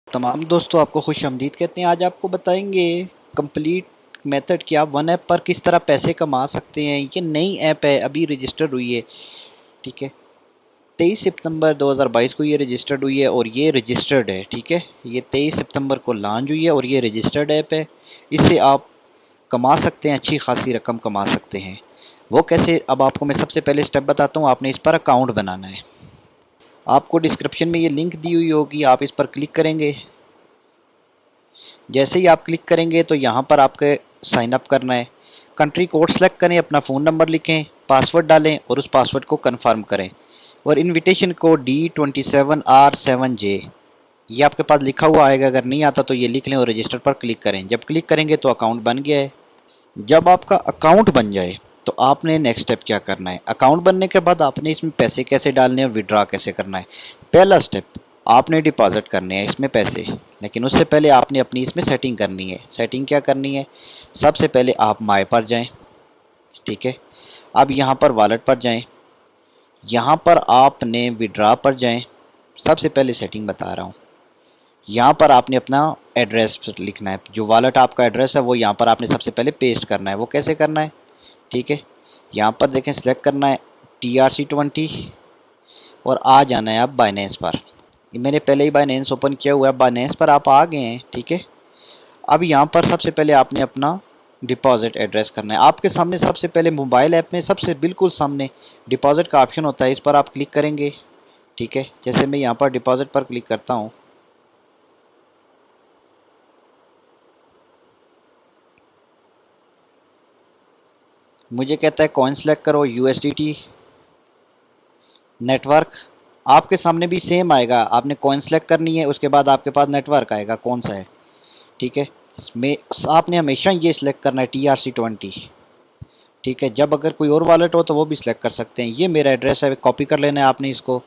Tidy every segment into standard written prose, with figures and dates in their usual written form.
तमाम दोस्तों आपको खुश आमदीद कहते हैं। आज आपको बताएंगे कंप्लीट मेथड कि आप वन ऐप पर किस तरह पैसे कमा सकते हैं। ये नई ऐप है, अभी रजिस्टर्ड हुई है। ठीक है, 23 सितंबर 2022 को ये रजिस्टर्ड हुई है और ये रजिस्टर्ड है। ठीक है, ये 23 सितंबर को लॉन्च हुई है और ये रजिस्टर्ड ऐप है। इससे आप कमा सकते हैं, अच्छी खासी रकम कमा सकते हैं। वो कैसे, अब आपको मैं सबसे पहले स्टेप बताता हूँ। आपने इस पर अकाउंट बनाना है। आपको डिस्क्रिप्शन में ये लिंक दी हुई होगी, आप इस पर क्लिक करेंगे। जैसे ही आप क्लिक करेंगे तो यहाँ पर आपके साइन अप करना है। कंट्री कोड सेलेक्ट करें, अपना फ़ोन नंबर लिखें, पासवर्ड डालें और उस पासवर्ड को कंफर्म करें। और इनविटेशन कोड D27R7J ये आपके पास लिखा हुआ आएगा। अगर नहीं आता तो ये लिख लें और रजिस्टर पर क्लिक करें। जब क्लिक करेंगे तो अकाउंट बन गया है। जब आपका अकाउंट बन जाए तो आपने नेक्स्ट स्टेप क्या करना है। अकाउंट बनने के बाद आपने इसमें पैसे कैसे डालने हैं, विड्रॉ कैसे करना है। पहला स्टेप, आपने डिपॉजिट करने हैं इसमें पैसे, लेकिन उससे पहले आपने अपनी इसमें सेटिंग करनी है। सेटिंग क्या करनी है, सबसे पहले आप माय पर जाएं। ठीक है, अब यहाँ पर वॉलेट पर जाएं, यहाँ पर आपने विड्रॉ पर जाएं। सबसे पहले सेटिंग बता रहा हूँ। यहाँ पर आपने अपना एड्रेस लिखना है। जो वॉलेट आपका एड्रेस है वो यहाँ पर आपने सबसे पहले पेस्ट करना है। वो कैसे करना है, ठीक है, यहाँ पर देखें, सिलेक्ट करना है TRC20 और आ जाना है आप बाइनेंस पर। मैंने पहले ही बाइनेंस ओपन किया हुआ है, बाइनेंस पर आप आ गए हैं। ठीक है, अब यहाँ पर सबसे पहले आपने अपना डिपॉजिट एड्रेस करना है। आपके सामने सबसे पहले मोबाइल ऐप में सबसे बिल्कुल सामने डिपॉजिट का ऑप्शन होता है, इस पर आप क्लिक करेंगे। ठीक है, जैसे मैं यहाँ पर डिपॉजिट पर क्लिक करता हूँ, मुझे कहता है कॉइन सेलेक्ट करो, USDT नेटवर्क। आपके सामने भी सेम आएगा, आपने कॉइन सेलेक्ट करनी है, उसके बाद आपके पास नेटवर्क आएगा कौन सा है। ठीक है, इसमें आपने हमेशा ये सिलेक्ट करना है TRC20। ठीक है, जब अगर कोई और वॉलेट हो तो वो भी सिलेक्ट कर सकते हैं। ये मेरा एड्रेस है, कॉपी कर लेना है आपने इसको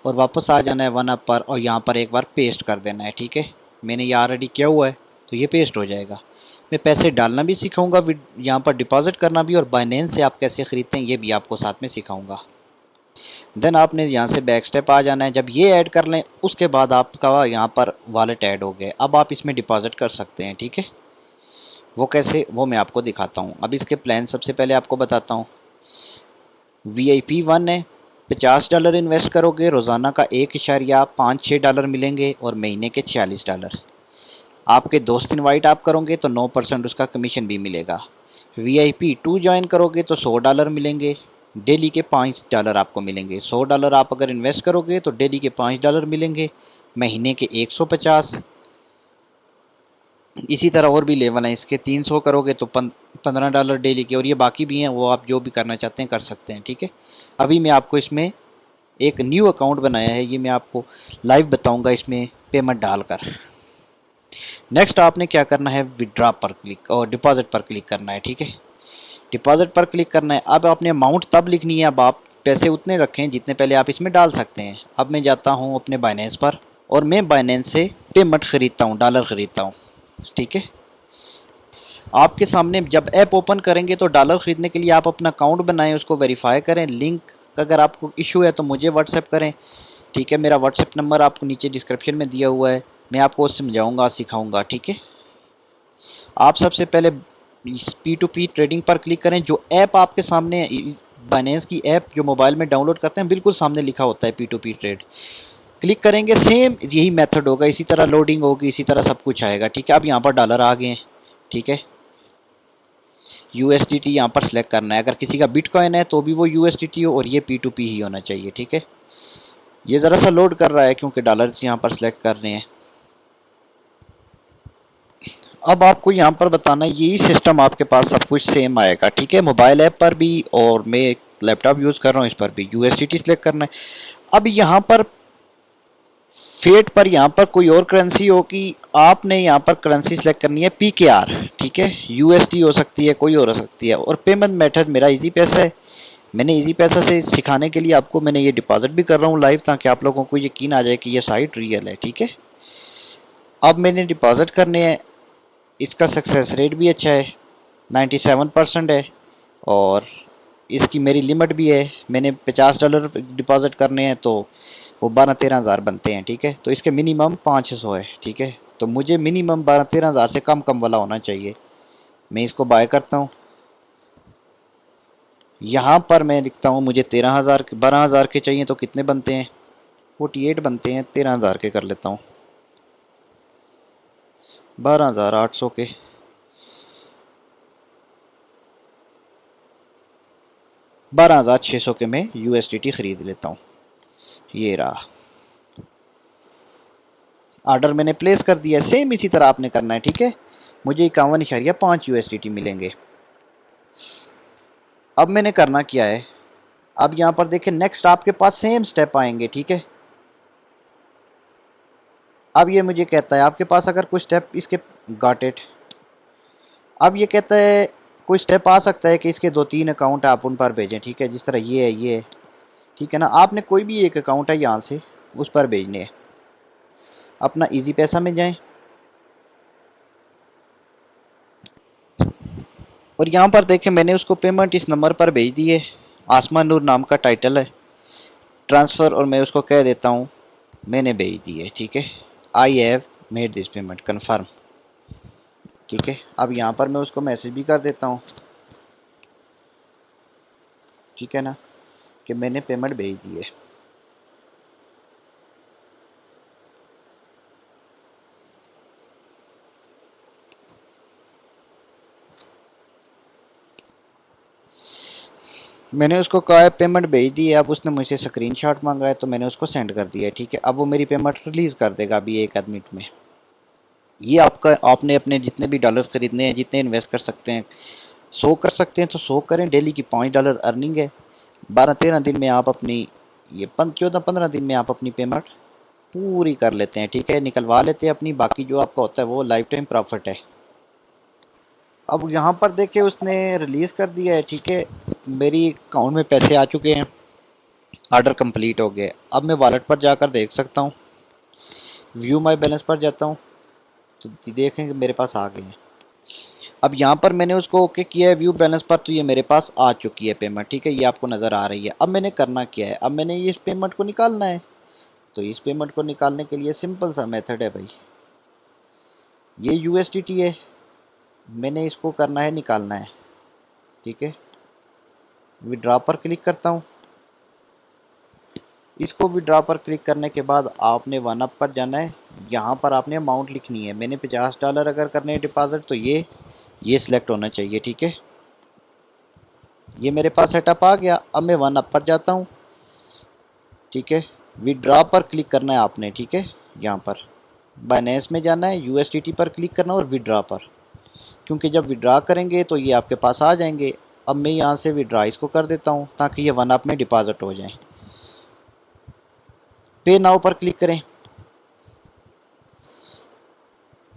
और वापस आ जाना है वन अप पर और यहाँ पर एक बार पेस्ट कर देना है। ठीक है, मैंने ये ऑलरेडी किया हुआ है तो ये पेस्ट हो जाएगा। मैं पैसे डालना भी सिखाऊंगा, यहाँ पर डिपॉजिट करना भी, और बाइनेंस से आप कैसे ख़रीदते हैं ये भी आपको साथ में सिखाऊंगा। देन आपने यहाँ से बैक स्टेप आ जाना है। जब ये ऐड कर लें उसके बाद आपका यहाँ पर वॉलेट ऐड हो गया। अब आप इसमें डिपॉजिट कर सकते हैं। ठीक है, वो कैसे, वो मैं आपको दिखाता हूँ। अब इसके प्लान सबसे पहले आपको बताता हूँ। VIP 1 है, $50 इन्वेस्ट करोगे, रोज़ाना का $1.56 मिलेंगे और महीने के $46। आपके दोस्त इनवाइट आप करोगे तो 9% उसका कमीशन भी मिलेगा। VIP 2 ज्वाइन करोगे तो $100 मिलेंगे, डेली के $5 आपको मिलेंगे। $100 आप अगर इन्वेस्ट करोगे तो डेली के $5 मिलेंगे, महीने के 150। इसी तरह और भी लेवल हैं इसके। 300 करोगे तो $15 डेली के, और ये बाकी भी हैं, वो आप जो भी करना चाहते हैं कर सकते हैं। ठीक है, अभी मैं आपको इसमें एक न्यू अकाउंट बनाया है, ये मैं आपको लाइव बताऊंगा इसमें पेमेंट डालकर। नेक्स्ट आपने क्या करना है, विड्रॉ पर क्लिक और डिपॉजिट पर क्लिक करना है। ठीक है, डिपॉजिट पर क्लिक करना है। अब आपने अमाउंट तब लिखनी है, अब आप पैसे उतने रखें जितने पहले आप इसमें डाल सकते हैं। अब मैं जाता हूँ अपने बाइनेंस पर और मैं बाइनेंस से पेमेंट ख़रीदता हूँ, डॉलर ख़रीदता हूँ। ठीक है, आपके सामने जब ऐप ओपन करेंगे तो डॉलर ख़रीदने के लिए आप अपना अकाउंट बनाएं, उसको वेरीफाई करें। लिंक अगर आपको इशू है तो मुझे व्हाट्सएप करें। ठीक है, मेरा व्हाट्सएप नंबर आपको नीचे डिस्क्रिप्शन में दिया हुआ है, मैं आपको समझाऊंगा, सिखाऊंगा। ठीक है, आप सबसे पहले P2P ट्रेडिंग पर क्लिक करें। जो ऐप आपके सामने, बाइनेंस की ऐप जो मोबाइल में डाउनलोड करते हैं, बिल्कुल सामने लिखा होता है P2P ट्रेड। क्लिक करेंगे, सेम यही मेथड होगा, इसी तरह लोडिंग होगी, इसी तरह सब कुछ आएगा। ठीक है, अब यहाँ पर डॉलर आ गए हैं। ठीक है, USDT यहाँ पर सिलेक्ट करना है। अगर किसी का बिटकॉइन है तो भी वो USDT हो और ये P2P ही होना चाहिए। ठीक है, ये ज़रा सा लोड कर रहा है क्योंकि डॉलर्स यहाँ पर सिलेक्ट कर रहे हैं। अब आपको यहाँ पर बताना, यही सिस्टम आपके पास सब कुछ सेम आएगा। ठीक है, मोबाइल ऐप पर भी और मैं लैपटॉप यूज़ कर रहा हूँ इस पर भी USDT सिलेक्ट करना है। अब यहाँ पर फेट पर यहाँ पर कोई और करेंसी हो कि आपने यहाँ पर करेंसी सेलेक्ट करनी है PKR। ठीक है, USD हो सकती है, कोई और हो सकती है। और पेमेंट मेथड मेरा इजी पैसा है। मैंने इजी पैसा से सिखाने के लिए आपको मैंने ये डिपॉजिट भी कर रहा हूँ लाइव, ताकि आप लोगों को यकीन आ जाए कि ये साइट रियल है। ठीक है, अब मैंने डिपॉजिट करने हैं, इसका सक्सेस रेट भी अच्छा है, 97% है। और इसकी मेरी लिमिट भी है, मैंने $50 डिपॉजिट करने हैं तो वो 12-13 हज़ार बनते हैं। ठीक है, तो इसके मिनिमम 500 है। ठीक है, तो मुझे मिनिमम 12-13 हज़ार से कम कम वाला होना चाहिए। मैं इसको बाय करता हूँ। यहाँ पर मैं लिखता हूँ मुझे 12 हज़ार के चाहिए, तो कितने बनते हैं? 48 बनते हैं। 13 हज़ार के कर लेता हूँ, 12,800 के। 12,600 के मैं USDT खरीद लेता हूँ। ये रहा, ऑर्डर मैंने प्लेस कर दिया। सेम इसी तरह आपने करना है। ठीक है, मुझे 51.5 USDT मिलेंगे। अब मैंने करना क्या है, अब यहाँ पर देखें नेक्स्ट आपके पास सेम स्टेप आएंगे। ठीक है, अब ये मुझे कहता है आपके पास अगर कोई स्टेप इसके गॉट इट। अब ये कहता है कोई स्टेप आ सकता है कि इसके 2-3 अकाउंट आप उन पर भेजें। ठीक है, जिस तरह ये है। ठीक है ना, आपने कोई भी एक अकाउंट है यहाँ से उस पर भेजने हैं। अपना इजी पैसा में जाएं और यहाँ पर देखें मैंने उसको पेमेंट इस नंबर पर भेज दी है। आसमान नूर नाम का टाइटल है, ट्रांसफ़र, और मैं उसको कह देता हूँ मैंने भेज दी है। ठीक है, I have made this payment confirm. ठीक है, अब यहाँ पर मैं उसको मैसेज भी कर देता हूँ। ठीक है ना, कि मैंने पेमेंट भेज दी है। मैंने उसको कहा है पेमेंट भेज दी है। अब उसने मुझसे स्क्रीनशॉट मांगा है तो मैंने उसको सेंड कर दिया है। ठीक है, अब वो मेरी पेमेंट रिलीज़ कर देगा अभी 1 मिनट में। ये आपने अपने जितने भी डॉलर्स खरीदने हैं, जितने इन्वेस्ट कर सकते हैं, 100 कर सकते हैं तो 100 करें। डेली की $5 अर्निंग है। 12-13 दिन में आप अपनी ये 14-15 दिन में आप अपनी पेमेंट पूरी कर लेते हैं। ठीक है, निकलवा लेते हैं अपनी। बाकी जो आपका होता है वो लाइफ टाइम प्रॉफिट है। अब यहाँ पर देखिए उसने रिलीज़ कर दिया है। ठीक है, मेरी अकाउंट में पैसे आ चुके हैं, ऑर्डर कंप्लीट हो गया। अब मैं वॉलेट पर जाकर देख सकता हूँ, व्यू माई बैलेंस पर जाता हूँ तो देखें कि मेरे पास आ गए हैं। अब यहाँ पर मैंने उसको ओके किया है व्यू बैलेंस पर, तो ये मेरे पास आ चुकी है पेमेंट। ठीक है, ये आपको नज़र आ रही है। अब मैंने करना क्या है, अब मैंने ये इस पेमेंट को निकालना है। तो इस पेमेंट को निकालने के लिए सिंपल सा मेथड है भाई, ये USDT है, मैंने इसको करना है निकालना है। ठीक है, विड्रॉ पर क्लिक करता हूँ। इसको विड्रॉ पर क्लिक करने के बाद आपने वन अप पर जाना है। यहाँ पर आपने अमाउंट लिखनी है। मैंने $50 अगर करने हैं डिपॉजिट तो ये सिलेक्ट होना चाहिए। ठीक है, ये मेरे पास सेटअप आ गया। अब मैं वन अप पर जाता हूँ। ठीक है, विड्रॉ पर क्लिक करना है आपने। ठीक है, यहाँ पर बाइनेंस में जाना है, USDT पर क्लिक करना है और विड्रॉ पर, क्योंकि जब विड्रॉ करेंगे तो ये आपके पास आ जाएंगे। अब मैं यहाँ से विड्रॉ इसको कर देता हूँ ताकि ये वन अप में डिपॉजिट हो जाए। पे नाउ पर क्लिक करें।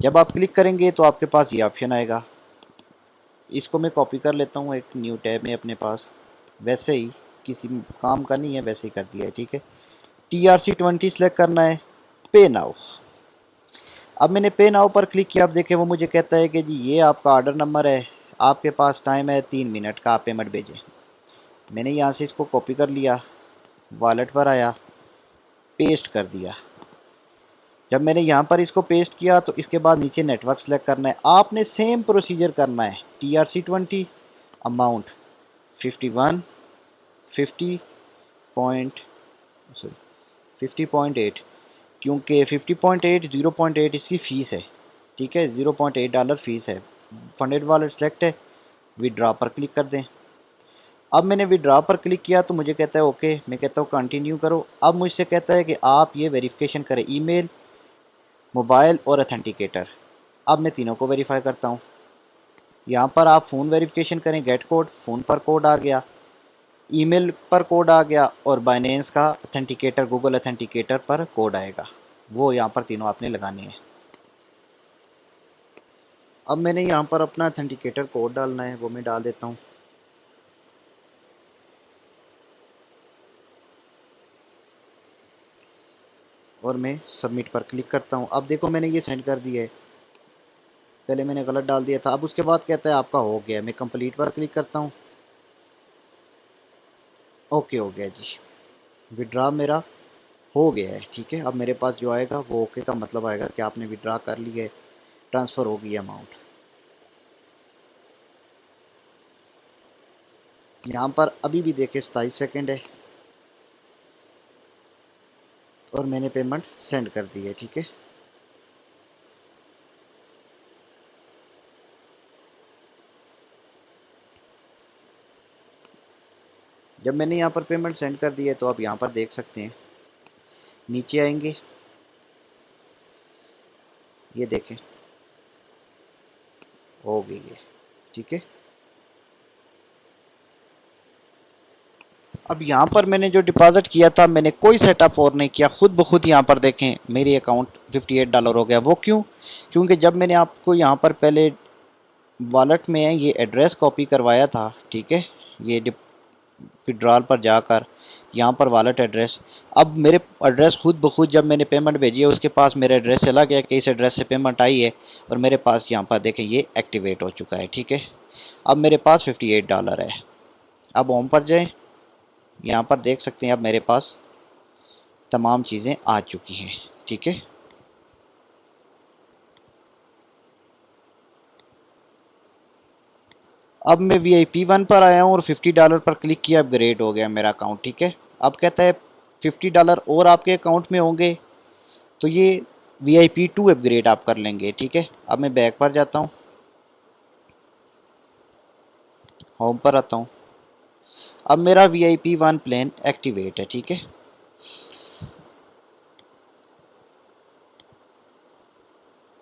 जब आप क्लिक करेंगे तो आपके पास ये ऑप्शन आएगा। इसको मैं कॉपी कर लेता हूँ एक न्यू टैब में अपने पास, वैसे ही किसी काम का नहीं है, वैसे ही कर दिया है। ठीक है, TRC20 सेलेक्ट करना है, पे नाउ। अब मैंने पे नाउ पर क्लिक किया। अब देखें वो मुझे कहता है कि जी ये आपका ऑर्डर नंबर है, आपके पास टाइम है 3 मिनट का, आप पेमेंट भेजें। मैंने यहाँ से इसको कॉपी कर लिया, वॉलेट पर आया, पेस्ट कर दिया। जब मैंने यहाँ पर इसको पेस्ट किया तो इसके बाद नीचे नेटवर्क सेलेक्ट करना है। आपने सेम प्रोसीजर करना है। TRC20 अमाउंट 51 50 पॉइंट सॉरी 50.8, क्योंकि 50.8 0.8 इसकी फ़ीस है। ठीक है, $0.8 फ़ीस है। फंडेड वॉलेट सेलेक्ट है, विड्रॉ पर क्लिक कर दें। अब मैंने विड्रॉ पर क्लिक किया तो मुझे कहता है ओके, मैं कहता हूँ कंटिन्यू करो। अब मुझसे कहता है कि आप ये वेरिफिकेशन करें, ईमेल, मोबाइल और अथेंटिकेटर। अब मैं तीनों को वेरीफाई करता हूँ। यहाँ पर आप फ़ोन वेरिफिकेशन करें, गेट कोड, फ़ोन पर कोड आ गया, ईमेल पर कोड आ गया और बाइनेंस का अथेंटिकेटर, गूगल अथेंटिकेटर पर कोड आएगा। वो यहाँ पर तीनों आपने लगाने हैं। अब मैंने यहाँ पर अपना अथेंटिकेटर कोड डालना है, वो मैं डाल देता हूँ। और मैं सबमिट पर क्लिक करता हूँ। अब देखो मैंने ये सेंड कर दिया है, पहले मैंने गलत डाल दिया था। अब उसके बाद कहता है आपका हो गया। मैं कंप्लीट पर क्लिक करता हूँ, ओके हो गया जी, विड्रॉ मेरा हो गया है, ठीक है। अब मेरे पास जो आएगा वो ओके का मतलब आएगा कि आपने विड्रा कर लिया है, ट्रांसफ़र हो गई अमाउंट। यहाँ पर अभी भी देखें 27 सेकंड है और मैंने पेमेंट सेंड कर दी है, ठीक है। जब मैंने यहाँ पर पेमेंट सेंड कर दी है तो आप यहाँ पर देख सकते हैं, नीचे आएंगे, ये देखें हो गई है, ठीक है। अब यहाँ पर मैंने जो डिपॉजिट किया था, मैंने कोई सेटअप और नहीं किया, खुद ब खुद यहाँ पर देखें मेरी अकाउंट $58 हो गया। वो क्यों? क्योंकि जब मैंने आपको यहाँ पर पहले वॉलेट में ये एड्रेस कॉपी करवाया था, ठीक है, ये विड्रॉल पर जाकर यहाँ पर वॉलेट एड्रेस, अब मेरे एड्रेस खुद ब खुद जब मैंने पेमेंट भेजी है उसके पास मेरा एड्रेस चला गया कि इस एड्रेस से पेमेंट आई है और मेरे पास यहाँ पर देखें ये एक्टिवेट हो चुका है, ठीक है। अब मेरे पास $58 है। अब होम पर जाएं, यहाँ पर देख सकते हैं अब मेरे पास तमाम चीज़ें आ चुकी हैं, ठीक है। अब मैं VIP1 पर आया हूँ और $50 पर क्लिक किया, अपग्रेड हो गया मेरा अकाउंट, ठीक है। अब कहता है $50 और आपके अकाउंट में होंगे तो ये VIP2 अपग्रेड आप कर लेंगे, ठीक है। अब मैं बैक पर जाता हूँ, होम पर आता हूँ, अब मेरा VIP1 प्लान एक्टिवेट है, ठीक है।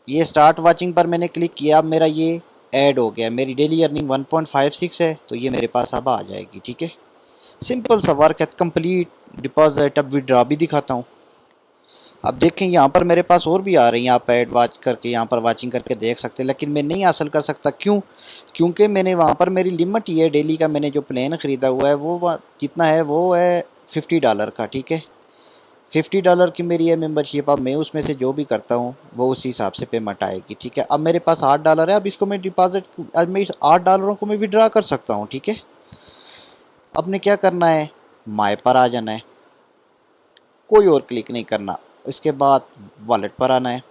ये स्टार्ट वाचिंग पर मैंने क्लिक किया, अब मेरा ये ऐड हो गया, मेरी डेली अर्निंग 1.56 है तो ये मेरे पास अब आ जाएगी, ठीक है। सिंपल सा वर्क है, कंप्लीट डिपॉजिट। अब विड्रॉ भी दिखाता हूँ। अब देखें यहाँ पर मेरे पास और भी आ रही हैं, आप ऐड वाच करके यहाँ पर वाचिंग करके देख सकते हैं, लेकिन मैं नहीं हासिल कर सकता। क्यों? क्योंकि मैंने वहाँ पर मेरी लिमिट ही है, डेली का मैंने जो प्लान ख़रीदा हुआ है वो कितना है, वो है $50 का, ठीक है। $50 की मेरी है मेंबरशिप। अब मैं उसमें से जो भी करता हूँ वो उसी हिसाब से पेमेंट आएगी, ठीक है। अब मेरे पास $8 है, अब इसको मैं डिपॉजिट, अब मैं इस $8 को मैं विड्रा कर सकता हूँ, ठीक है। अब ने क्या करना है, माय पर आ जाना है, कोई और क्लिक नहीं करना। इसके बाद वॉलेट पर आना है,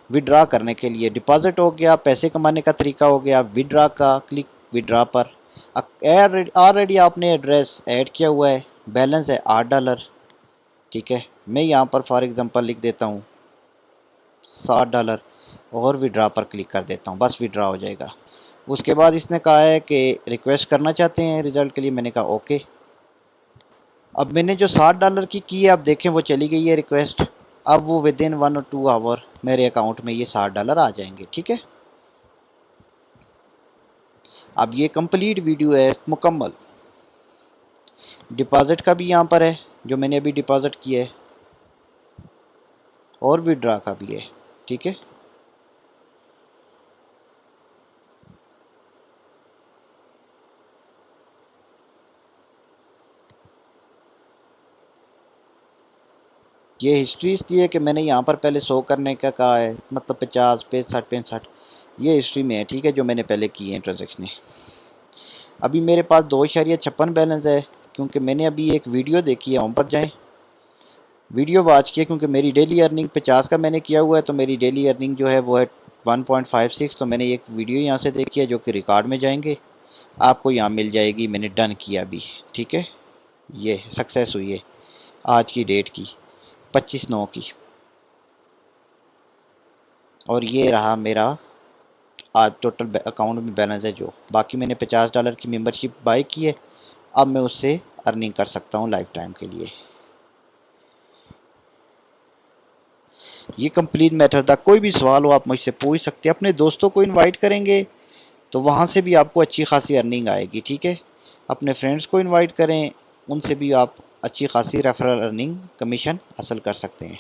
विड्रा करने के लिए डिपॉजिट हो गया, पैसे कमाने का तरीका हो गया, विड्रा का क्लिक, विड्रा पर। ऑलरेडी आपने एड्रेस ऐड किया हुआ है, बैलेंस है $8, ठीक है। मैं यहाँ पर फॉर एग्जांपल लिख देता हूँ $60 और विड्रा पर क्लिक कर देता हूँ, बस विड्रा हो जाएगा। उसके बाद इसने कहा है कि रिक्वेस्ट करना चाहते हैं रिज़ल्ट के लिए, मैंने कहा ओके। अब मैंने जो $60 की है, अब देखें वो चली गई है रिक्वेस्ट। अब वो विद इन 1 और 2 आवर मेरे अकाउंट में ये $60 आ जाएंगे, ठीक है। अब ये कंप्लीट वीडियो है मुकम्मल, डिपॉजिट का भी यहाँ पर है जो मैंने अभी डिपॉजिट किया है और विड्रा का भी है, ठीक है। ये हिस्ट्री इसलिए कि मैंने यहाँ पर पहले 100 करने का कहा है, मतलब 50, 65, ये हिस्ट्री में है, ठीक है, जो मैंने पहले की है ट्रांजेक्शन। अभी मेरे पास 2.56 बैलेंस है क्योंकि मैंने अभी एक वीडियो देखी है, होम पर जाएं, वीडियो वॉच किया, क्योंकि मेरी डेली अर्निंग 50 का मैंने किया हुआ है तो मेरी डेली अर्निंग जो है वो है 1.56। तो मैंने एक वीडियो यहाँ से देखी है जो कि रिकॉर्ड में जाएंगे, आपको यहाँ मिल जाएगी, मैंने डन किया अभी, ठीक है। ये सक्सेस हुई है आज की डेट की, 25/9 की। और ये रहा मेरा आज टोटल अकाउंट में बैलेंस है, जो बाकी मैंने $50 की मेंबरशिप बाय की है, अब मैं उससे अर्निंग कर सकता हूँ लाइफ टाइम के लिए। ये कंप्लीट मेथड था। कोई भी सवाल हो आप मुझसे पूछ सकते हैं। अपने दोस्तों को इनवाइट करेंगे तो वहाँ से भी आपको अच्छी खासी अर्निंग आएगी, ठीक है। अपने फ्रेंड्स को इनवाइट करें, उनसे भी आप अच्छी खासी रेफरल अर्निंग कमीशन हासिल कर सकते हैं।